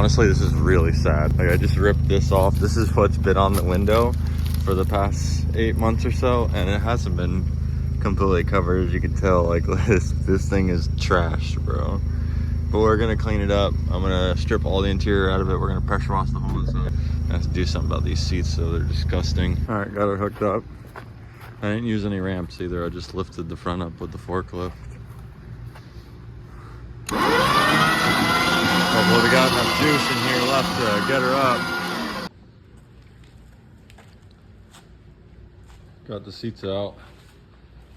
honestly, this is really sad. Like, I just ripped this off. This is what's been on the window for the past 8 months or so, and it hasn't been completely covered, as you can tell. Like, this thing is trash, bro. But we're gonna clean it up. I'm gonna strip all the interior out of it. We're gonna pressure wash the whole inside. I have to do something about these seats, so they're disgusting. All right, got it hooked up. I didn't use any ramps either. I just lifted the front up with the forklift. Hopefully we got enough juice in here left to get her up. Got the seats out.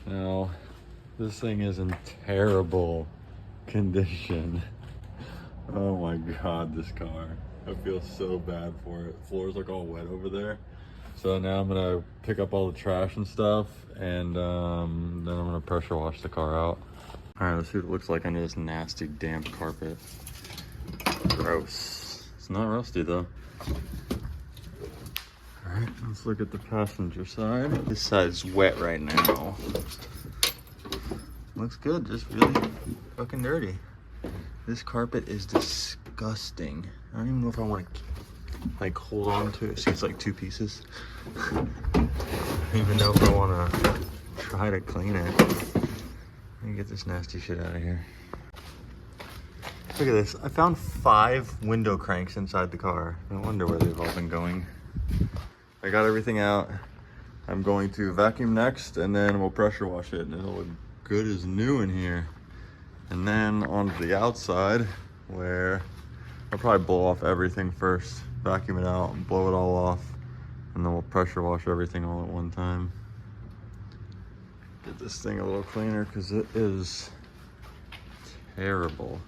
Now, this thing is in terrible condition. Oh my God, this car. I feel so bad for it. The floor's like all wet over there. So now I'm gonna pick up all the trash and stuff, and then I'm gonna pressure wash the car out. All right, let's see what it looks like under this nasty damp carpet. Gross. It's not rusty though. All right, let's look at the passenger side. This side's wet right now. Looks good, just really fucking dirty. This carpet is disgusting. I don't even know if I want to like hold on to it. See, it's like 2 pieces. I don't even know if I want to try to clean it. Let me get this nasty shit out of here. Look at this. I found 5 window cranks inside the car. No wonder where they've all been going. I got everything out. I'm going to vacuum next, and then we'll pressure wash it, and it'll look good as new in here. And then onto the outside, where I'll probably blow off everything first, vacuum it out and blow it all off, and then we'll pressure wash everything all at one time. Get this thing a little cleaner because it is terrible.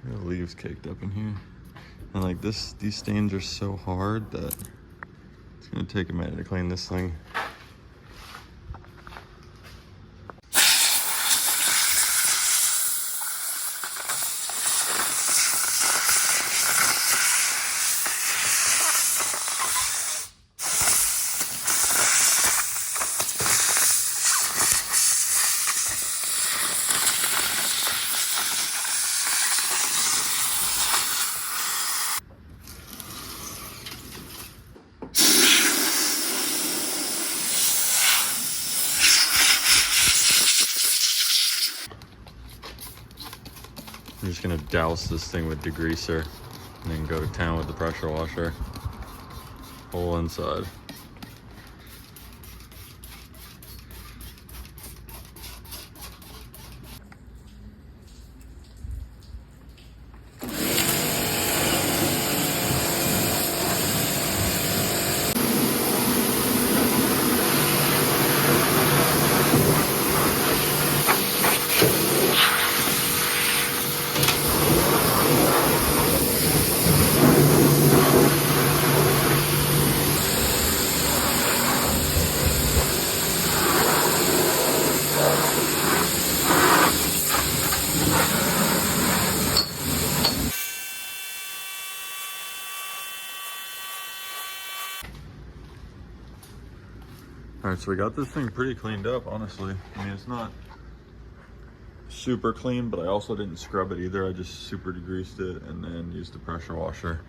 There are leaves caked up in here. And like this, these stains are so hard that it's gonna take a minute to clean this thing. I'm just gonna douse this thing with degreaser and then go to town with the pressure washer. Whole inside. All right, so we got this thing pretty cleaned up, honestly. I mean, it's not super clean, but I also didn't scrub it either. I just super degreased it and then used the pressure washer.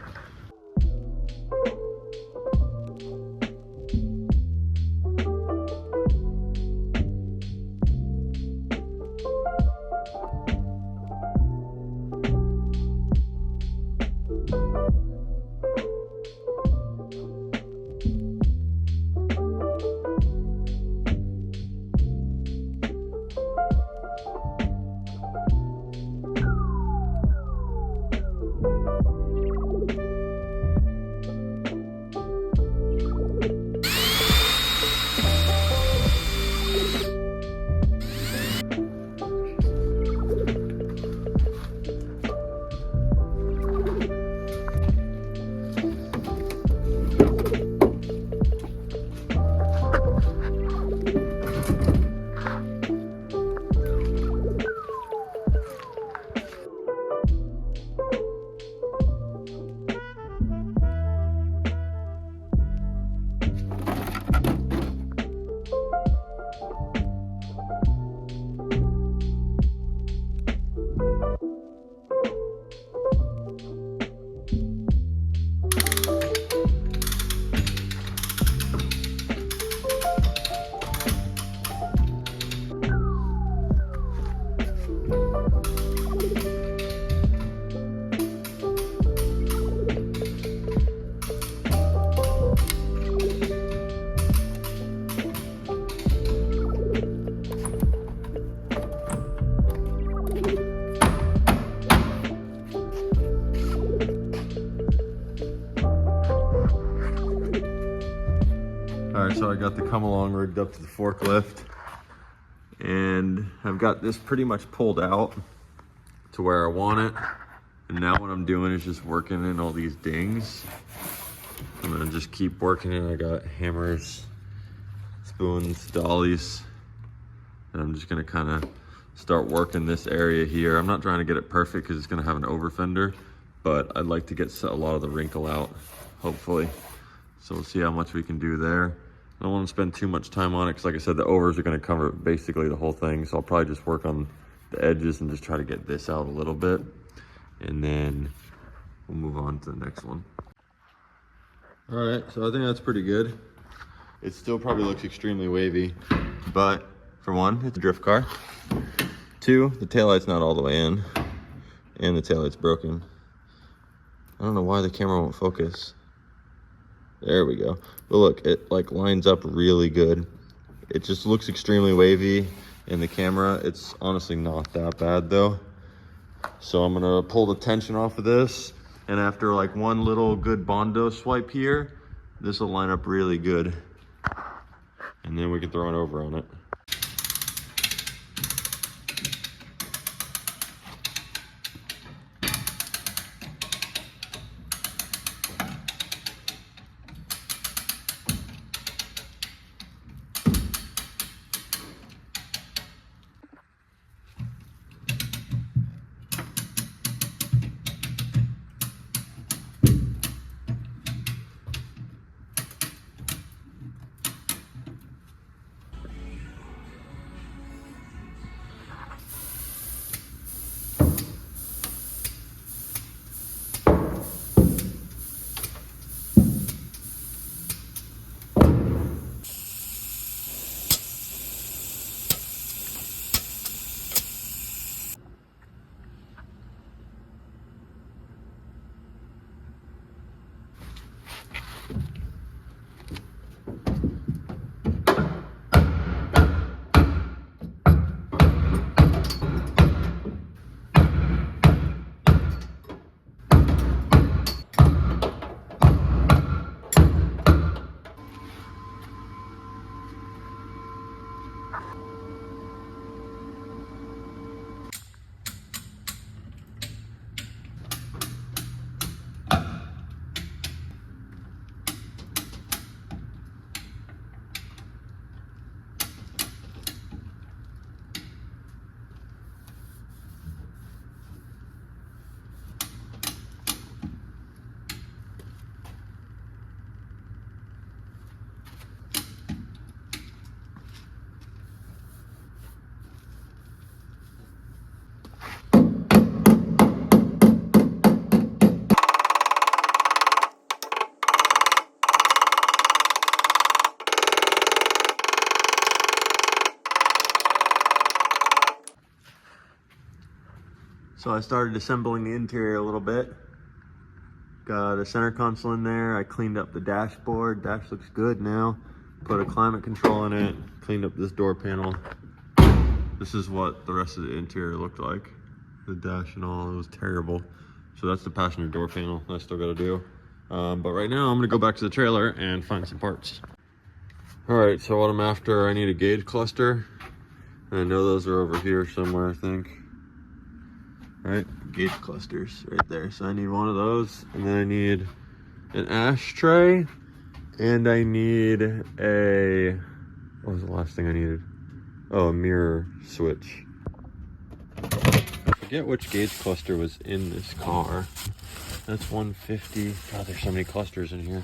got the come along rigged up to the forklift, and I've got this pretty much pulled out to where I want it. And now what I'm doing is just working in all these dings. I'm gonna just keep working it. I got hammers, spoons, dollies, and I'm just gonna kind of start working this area here. I'm not trying to get it perfect because it's gonna have an over fender, but I'd like to get a lot of the wrinkle out, hopefully. So we'll see how much we can do there. I don't want to spend too much time on it because, like I said, the overs are gonna cover basically the whole thing. So I'll probably just work on the edges and just try to get this out a little bit. And then we'll move on to the next one. All right, so I think that's pretty good. It still probably looks extremely wavy, but for one, it's a drift car. Two, the taillight's not all the way in, and the taillight's broken. I don't know why the camera won't focus. There we go. But look, it like lines up really good. It just looks extremely wavy in the camera. It's honestly not that bad though. So I'm gonna pull the tension off of this, and after like one little good Bondo swipe here, this will line up really good. And then we can throw an over on it. So I started assembling the interior a little bit. Got a center console in there. I cleaned up the dashboard. Dash looks good now. Put a climate control in it. Cleaned up this door panel. This is what the rest of the interior looked like. The dash and all, it was terrible. So that's the passenger door panel I still gotta do. But right now I'm gonna go back to the trailer and find some parts. All right, so what I'm after, I need a gauge cluster. And I know those are over here somewhere, I think. All right, gauge clusters right there. So I need one of those, and then I need an ashtray, and I need a, what was the last thing I needed? Oh, a mirror switch. I forget which gauge cluster was in this car. That's 150. God, there's so many clusters in here.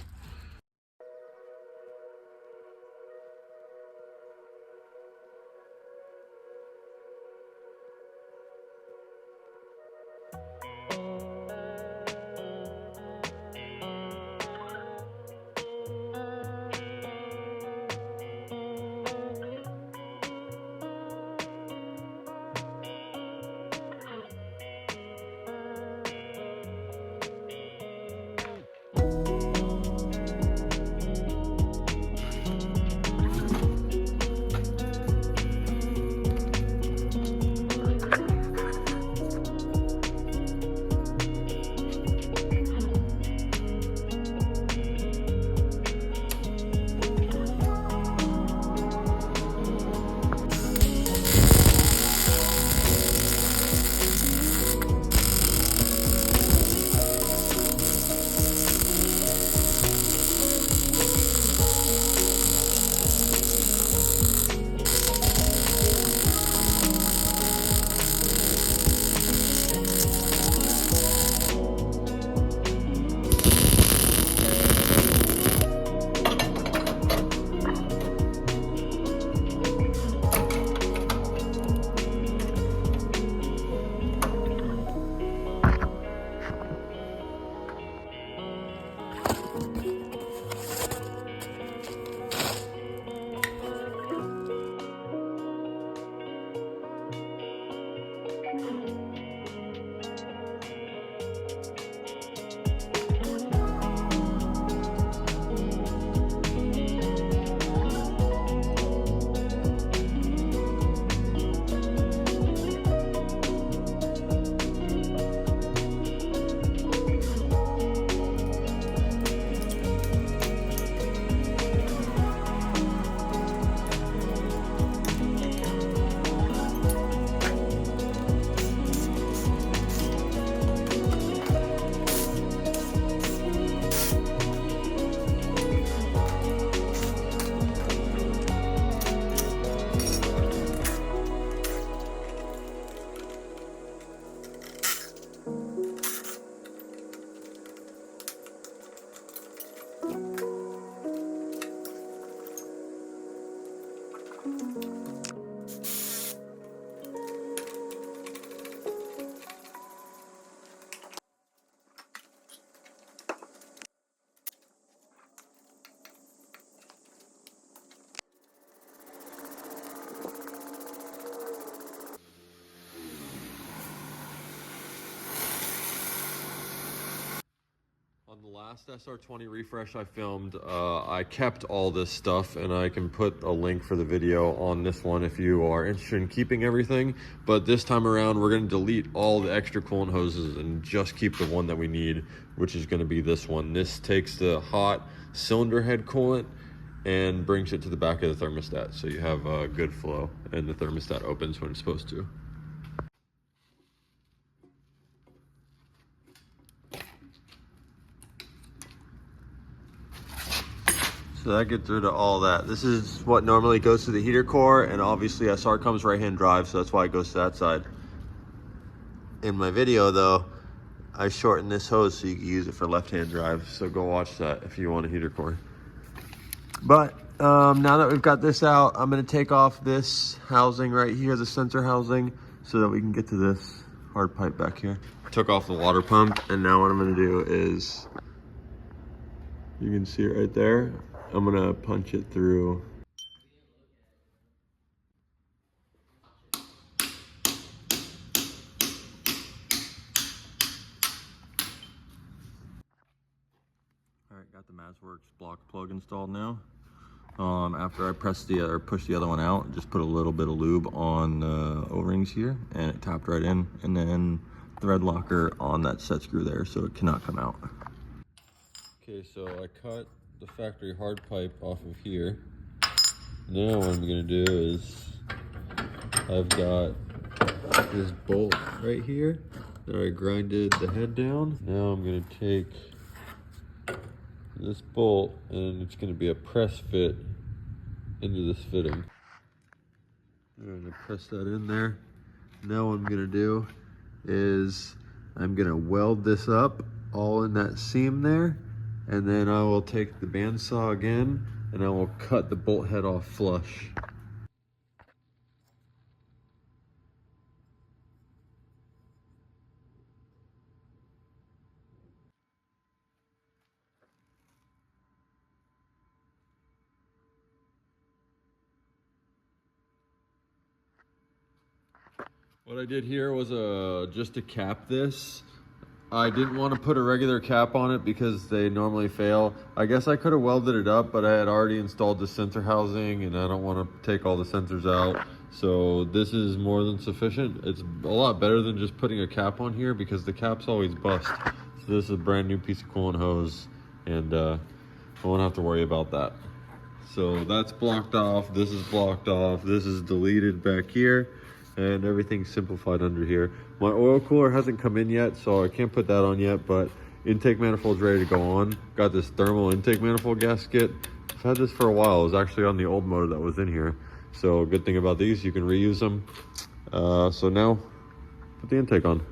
On the last SR20 refresh I filmed, I kept all this stuff, and I can put a link for the video on this one if you are interested in keeping everything. But this time around, we're going to delete all the extra coolant hoses and just keep the one that we need, which is going to be this one. This takes the hot cylinder head coolant and brings it to the back of the thermostat, so you have a good flow and the thermostat opens when it's supposed to. So that gets rid of all that. This is what normally goes to the heater core, and obviously SR comes right-hand drive, so that's why it goes to that side. In my video though, I shortened this hose so you can use it for left-hand drive, so go watch that if you want a heater core. But now that we've got this out, I'm gonna take off this housing right here, the sensor housing, so that we can get to this hard pipe back here. Took off the water pump, and now what I'm gonna do is, you can see it right there, I'm gonna punch it through. All right, got the MazWorks block plug installed now. After I push the other one out, just put a little bit of lube on the O-rings here, and it tapped right in, and then thread locker on that set screw there, so it cannot come out. Okay, so I cut the factory hard pipe off of here. Now what I'm gonna do is, I've got this bolt right here that I grinded the head down. Now I'm gonna take this bolt, and it's going to be a press fit into this fitting. I'm going to press that in there. Now what I'm going to do is I'm going to weld this up all in that seam there, and then I will take the bandsaw again and I will cut the bolt head off flush. What I did here was just to cap this. I didn't want to put a regular cap on it because they normally fail. I guess I could have welded it up, but I had already installed the sensor housing and I don't want to take all the sensors out. So this is more than sufficient. It's a lot better than just putting a cap on here because the caps always bust. So this is a brand new piece of coolant hose, and I won't have to worry about that. So that's blocked off, this is blocked off, this is deleted back here, and everything's simplified under here. My oil cooler hasn't come in yet, so I can't put that on yet, but intake manifold's ready to go on. Got this thermal intake manifold gasket. I've had this for a while. It was actually on the old motor that was in here. So good thing about these, you can reuse them. So now, put the intake on.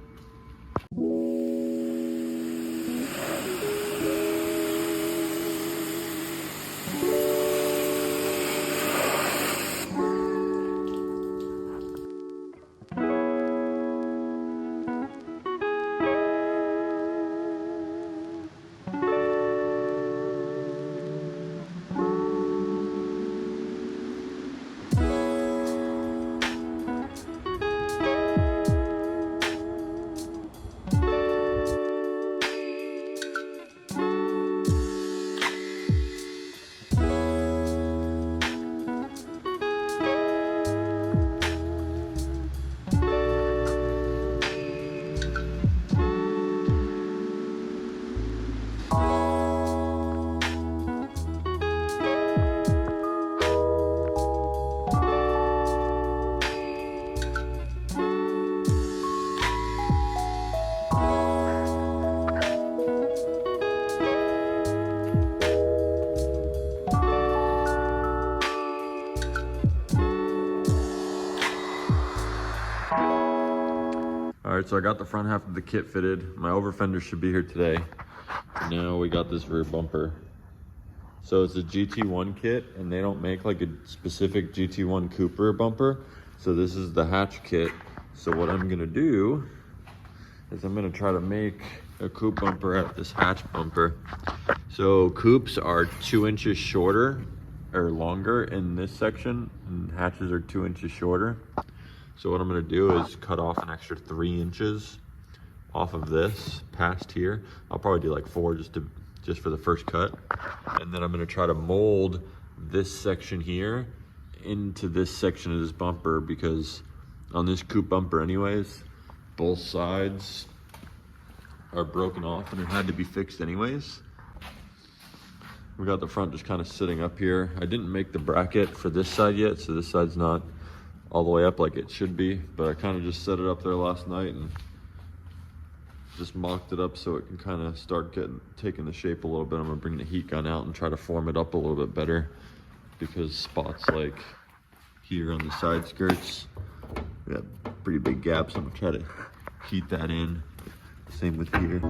All right, so I got the front half of the kit fitted. My over fender should be here today. Now we got this rear bumper. So it's a GT1 kit, and they don't make like a specific GT1 Cooper bumper. So this is the hatch kit. So what I'm gonna do is I'm gonna try to make a coupe bumper out of this hatch bumper. So coupes are 2 inches shorter or longer in this section, and hatches are 2 inches shorter. So what I'm gonna do is cut off an extra 3 inches off of this past here. I'll probably do like 4 just for the first cut. And then I'm gonna try to mold this section here into this section of this bumper, because on this coupe bumper anyways, both sides are broken off and it had to be fixed anyways. We got the front just kind of sitting up here. I didn't make the bracket for this side yet, so this side's not all the way up like it should be, but I kind of just set it up there last night and just mocked it up so it can kind of start taking the shape a little bit. I'm gonna bring the heat gun out and try to form it up a little bit better, because spots like here on the side skirts, we got pretty big gaps. I'm gonna try to heat that in. Same with here.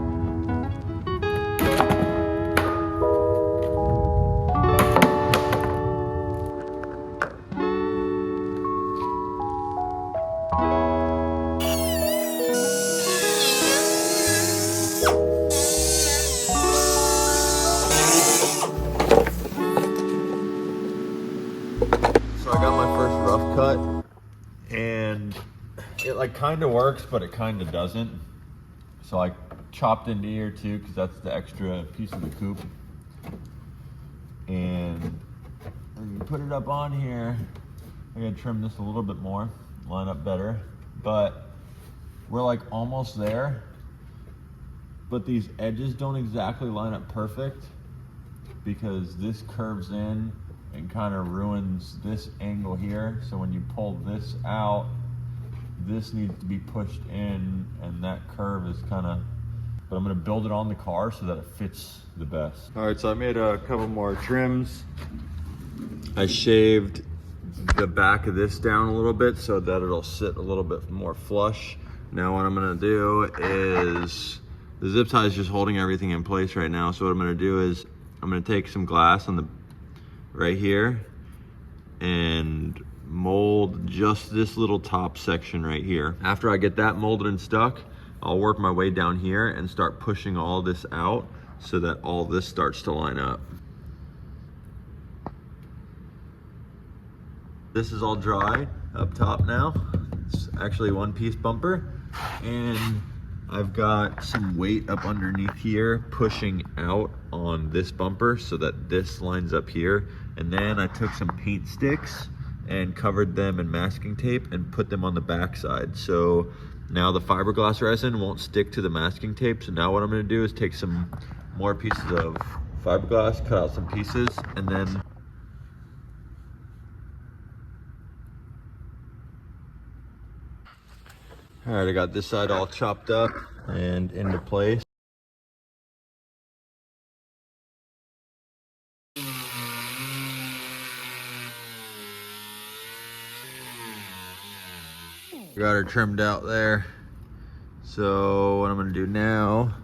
So I got my first rough cut, and it like kind of works, but it kind of doesn't. So I chopped into here too, because that's the extra piece of the coupe. And when you put it up on here, I gotta trim this a little bit more, line up better. But we're like almost there, but these edges don't exactly line up perfect, because this curves in and kind of ruins this angle here. So when you pull this out, this needs to be pushed in, and that curve is kind of, but I'm gonna build it on the car so that it fits the best. All right, so I made a couple more trims. I shaved the back of this down a little bit so that it'll sit a little bit more flush. Now what I'm gonna do is, the zip tie is just holding everything in place right now. So what I'm gonna do is, I'm gonna take some glass on the right here and mold just this little top section right here. After I get that molded and stuck, I'll work my way down here and start pushing all this out so that all this starts to line up. This is all dry up top now. It's actually a one-piece bumper, and I've got some weight up underneath here pushing out on this bumper so that this lines up here. And then I took some paint sticks and covered them in masking tape and put them on the back side. So now the fiberglass resin won't stick to the masking tape. So now what I'm gonna do is take some more pieces of fiberglass, cut out some pieces, and then all right, I got this side all chopped up and into place. Got her trimmed out there. So what I'm gonna do now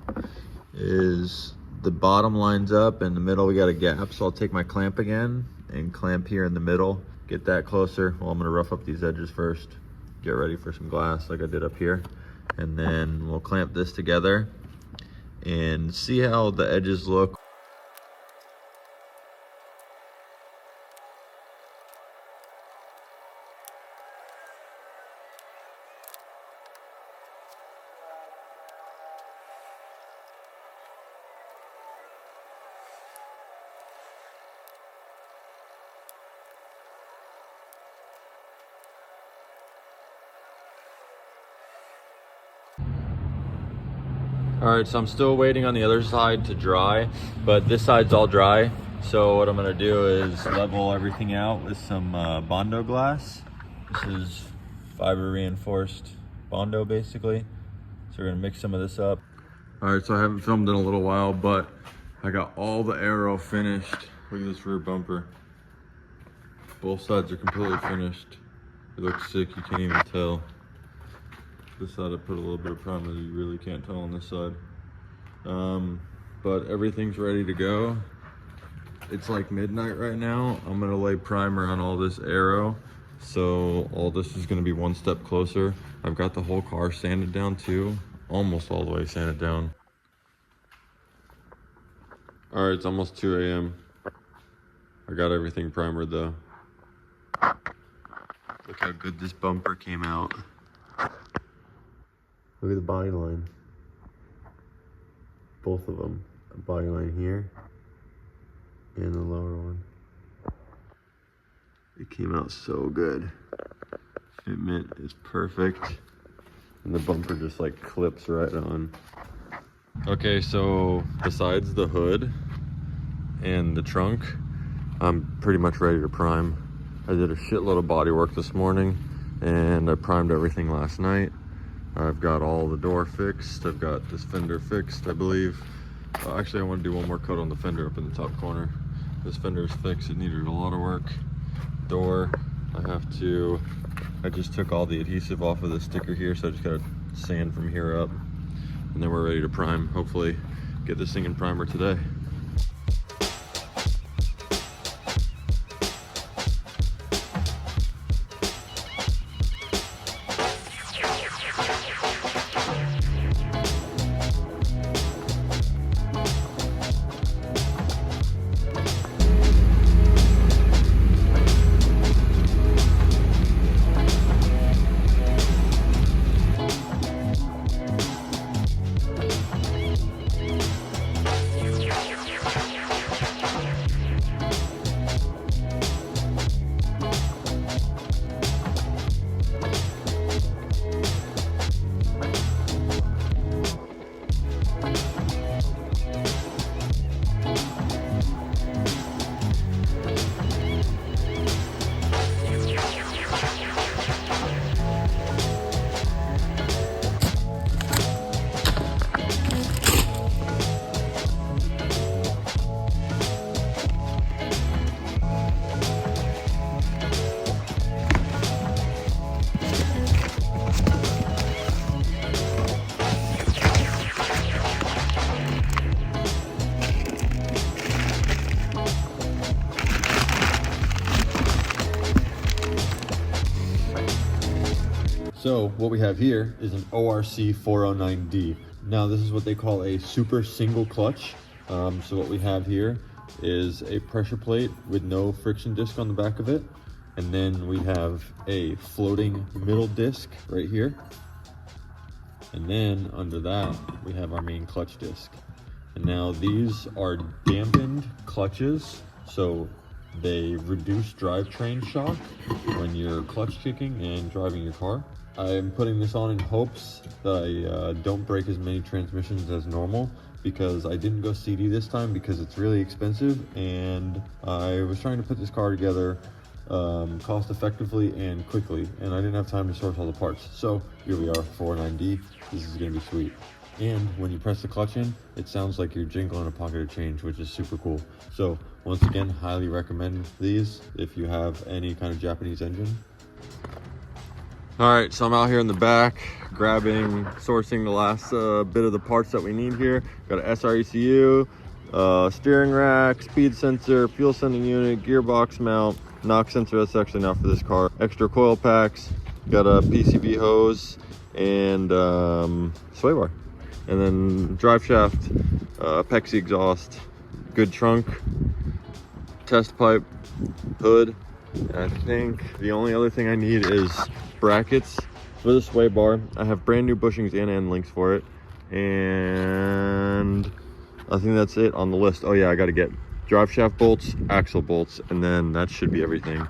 is, the bottom lines up, in the middle we got a gap. So I'll take my clamp again and clamp here in the middle, get that closer. Well, I'm gonna rough up these edges first, get ready for some glass like I did up here. And then we'll clamp this together and see how the edges look. All right, so I'm still waiting on the other side to dry, but this side's all dry. So what I'm gonna do is level everything out with some Bondo glass. This is fiber reinforced Bondo basically. So we're gonna mix some of this up. All right, so I haven't filmed in a little while, but I got all the aero finished. Look at this rear bumper. Both sides are completely finished. It looks sick, you can't even tell. This side I put a little bit of primer, you really can't tell on this side. But everything's ready to go. It's like midnight right now. I'm gonna lay primer on all this aero. So all this is gonna be one step closer. I've got the whole car sanded down too. Almost all the way sanded down. All right, it's almost 2 a.m. I got everything primered though. Look how good this bumper came out. Look at the body line. Both of them. A body line here and the lower one. It came out so good. Fitment is perfect. And the bumper just like clips right on. Okay, so besides the hood and the trunk, I'm pretty much ready to prime. I did a shitload of body work this morning and I primed everything last night. I've got all the door fixed. I've got this fender fixed, I believe. Actually, I want to do one more coat on the fender up in the top corner. This fender is fixed. It needed a lot of work. Door, I just took all the adhesive off of the sticker here, so I just got to sand from here up. And then we're ready to prime. Hopefully get this thing in primer today. So what we have here is an ORC 409D. Now this is what they call a super single clutch. So what we have here is a pressure plate with no friction disc on the back of it. And then we have a floating middle disc right here. And then under that, we have our main clutch disc. And now these are dampened clutches. So they reduce drivetrain shock when you're clutch kicking and driving your car. I'm putting this on in hopes that I don't break as many transmissions as normal, because I didn't go CD this time because it's really expensive, and I was trying to put this car together cost effectively and quickly, and I didn't have time to source all the parts. So here we are, 409D. This is gonna be sweet. And when you press the clutch in, it sounds like you're jingling a pocket of change, which is super cool. So once again, highly recommend these if you have any kind of Japanese engine. All right, so I'm out here in the back sourcing the last bit of the parts that we need here. Got an SR ECU, steering rack, speed sensor, fuel sending unit, gearbox mount, knock sensor. That's actually not for this car. Extra coil packs, got a PCB hose, and sway bar. And then drive shaft, Pexi exhaust, good trunk, test pipe, hood. And I think the only other thing I need is brackets for the sway bar. I have brand new bushings and end links for it, and I think that's it on the list. Oh yeah, I got to get drive shaft bolts, axle bolts, and then that should be everything.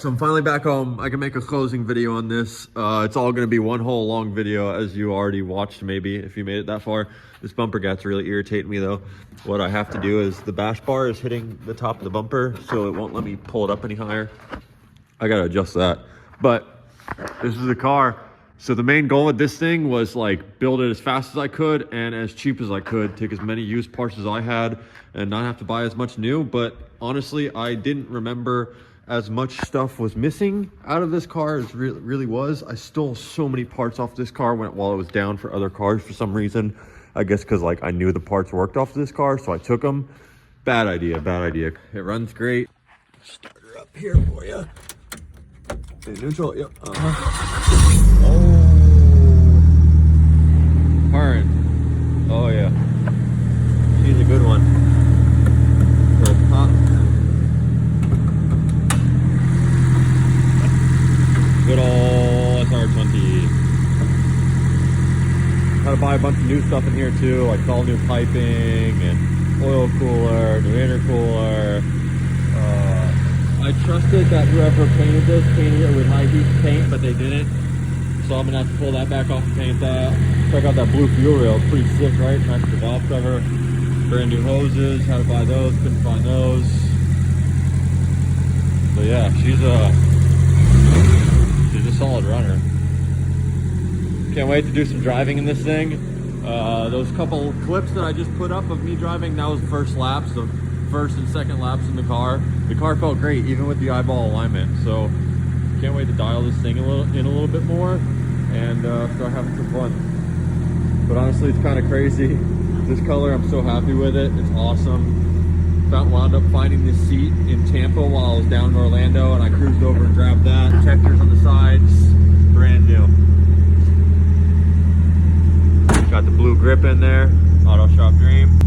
So I'm finally back home. I can make a closing video on this. It's all gonna be one whole long video, as you already watched maybe, if you made it that far. This bumper gap's really irritating me though. What I have to do is the bash bar is hitting the top of the bumper, so it won't let me pull it up any higher. I gotta adjust that. But this is the car. So the main goal with this thing was like build it as fast as I could and as cheap as I could, take as many used parts as I had and not have to buy as much new. But honestly, I didn't remember as much stuff was missing out of this car as really was. I stole so many parts off this car while it was down for other cars for some reason. I guess because like I knew the parts worked off this car, so I took them. Bad idea, bad idea. It runs great. Start her up here for you. In neutral, yep. Oh, purring. Oh yeah, she's a good one. So pop. Good old SR20. Had to buy a bunch of new stuff in here too, like all new piping and oil cooler, new intercooler. I trusted that whoever painted this painted it with high heat paint, but they didn't. So I'm gonna have to pull that back off and paint that. Check out that blue fuel rail, it's pretty sick, right? Match the valve cover. Brand new hoses, had to buy those, couldn't find those. So yeah, she's a solid runner. Can't wait to do some driving in this thing. Those couple clips that I just put up of me driving, that was first laps, the first and second laps in the car. The car felt great, even with the eyeball alignment. So can't wait to dial this thing in a little bit more and start having some fun. But honestly, it's kind of crazy. This color, I'm so happy with it. It's awesome. Wound up finding this seat in Tampa while I was down in Orlando, and I cruised over and grabbed that. Protectors on the sides, brand new. Got the blue grip in there, Auto Shop Dream.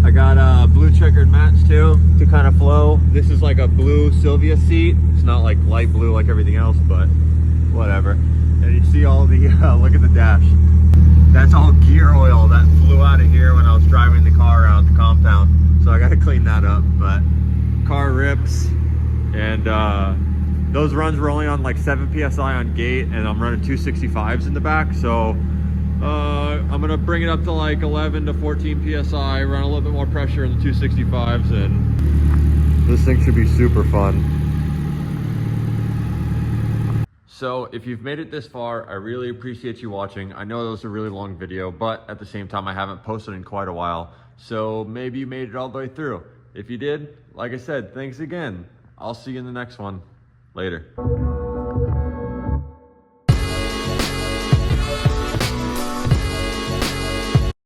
I got blue checkered mats too to kind of flow. This is like a blue Sylvia seat. It's not like light blue like everything else, but whatever. And you see all the Look at the dash. That's all gear oil that flew out of here when I was driving the car around the compound. So I gotta clean that up, but car rips. And those runs were only on like 7 PSI on gate, and I'm running 265s in the back. So I'm gonna bring it up to like 11 to 14 PSI, run a little bit more pressure in the 265s, and this thing should be super fun. So if you've made it this far, I really appreciate you watching. I know that was a really long video, but at the same time, I haven't posted in quite a while. So maybe you made it all the way through. If you did, like I said, thanks again. I'll see you in the next one. Later.